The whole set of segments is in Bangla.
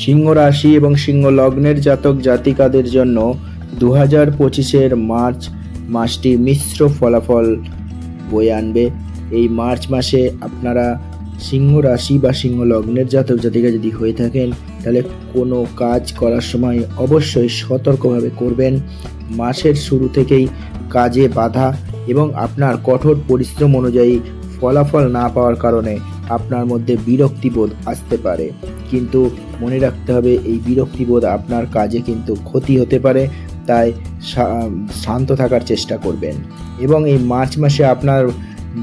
সিংহ রাশি এবং সিংহ লগ্নের জাতক জাতিকাদের জন্য 2025-এর মার্চ মাসটি মিশ্র ফলাফল বয়ে আনবে। এই মার্চ মাসে আপনারা সিংহ রাশি বা সিংহ লগ্নের জাতক জাতিকা যদি হয়ে থাকেন, তাহলে কোনো কাজ করার সময় অবশ্যই সতর্কভাবে করবেন। মাসের শুরু থেকেই কাজে বাধা এবং আপনার কঠোর পরিশ্রম অনুযায়ী ফলাফল না পাওয়ার কারণে আপনার মধ্যে বিরক্তিবোধ আসতে পারে, কিন্তু মনে রাখতে হবে এই বিরক্তিবোধ আপনার কাজে কিন্তু ক্ষতি হতে পারে। তাই শান্ত থাকার চেষ্টা করবেন এবং এই মার্চ মাসে আপনার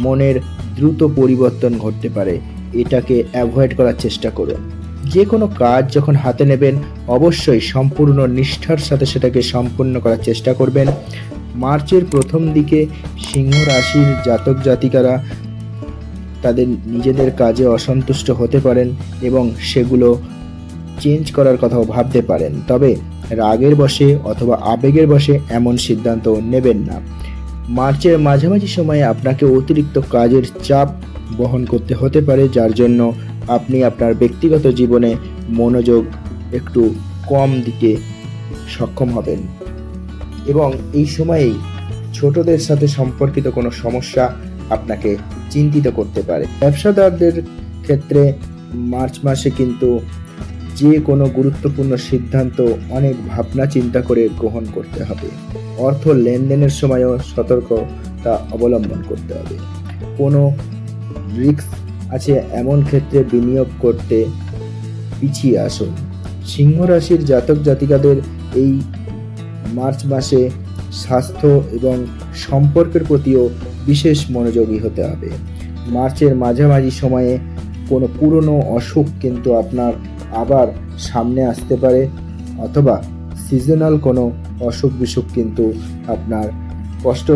মনের দ্রুত পরিবর্তন ঘটতে পারে, এটাকে অ্যাভয়েড করার চেষ্টা করুন। যে কোনো কাজ যখন হাতে নেবেন অবশ্যই সম্পূর্ণ নিষ্ঠার সাথে সেটাকে সম্পূর্ণ করার চেষ্টা করবেন। মার্চের প্রথম দিকে সিংহ রাশির জাতক জাতিকারা তাদের নিজেদের কাজে অসন্তুষ্ট হতে পারেন এবং সেগুলো চেঞ্জ করার কথাও ভাবতে পারেন, তবে রাগের বশে অথবা আবেগের বশে এমন সিদ্ধান্ত নেবেন না। মার্চের মাঝামাঝি সময়ে আপনাকে অতিরিক্ত কাজের চাপ বহন করতে হতে পারে, যার জন্য আপনি আপনার ব্যক্তিগত জীবনে মনোযোগ একটু কম দিতে সক্ষম হবেন এবং এই সময়েই ছোটদের সাথে সম্পর্কিত কোনো সমস্যা আপনাকে চিন্তিত করতে পারে। ব্যবসাদারদের ক্ষেত্রে মার্চ মাসে কিন্তু যে কোনো গুরুত্বপূর্ণ সিদ্ধান্ত অনেক ভাবনা চিন্তা করে গ্রহণ করতে হবে। অর্থ লেনদেনের সময়ও সতর্কতা অবলম্বন করতে হবে। কোনো রিস্ক আছে এমন ক্ষেত্রে বিনিয়োগ করতে পিছিয়ে আসুন। সিংহ রাশির জাতক জাতিকাদের এই মার্চ মাসে স্বাস্থ্য এবং সম্পর্কের প্রতিও বিশেষ মনোযোগী হতে হবে। মার্চের মাঝামাঝি সময়ে কোনো পুরনো অসুখ কিন্তু আপনার আবার সামনে আসতে পারে, অথবা সিজনাল কোনো অসুখ বিসুখ কিন্তু আপনার কষ্ট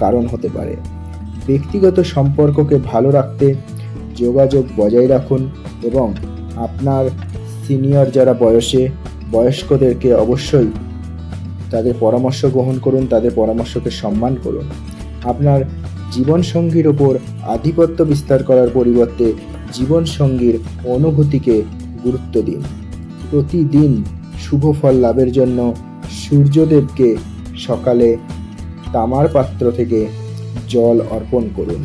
কারণ হতে পারে। ব্যক্তিগত সম্পর্ককে ভালো রাখতে যোগাযোগ বজায় রাখুন এবং আপনার সিনিয়র যারা বয়স্কদেরকে অবশ্যই তাদের পরামর্শ গ্রহণ করুন, তাদের পরামর্শকে সম্মান করুন। আপনার জীবনসঙ্গীর ওপর আধিপত্য বিস্তার করার পরিবর্তে জীবনসঙ্গীর অনুভূতিকে গুরুত্ব দিন। প্রতিদিন শুভ ফল লাভের জন্য সূর্যদেবকে সকালে তামার পাত্র থেকে জল অর্পণ করুন।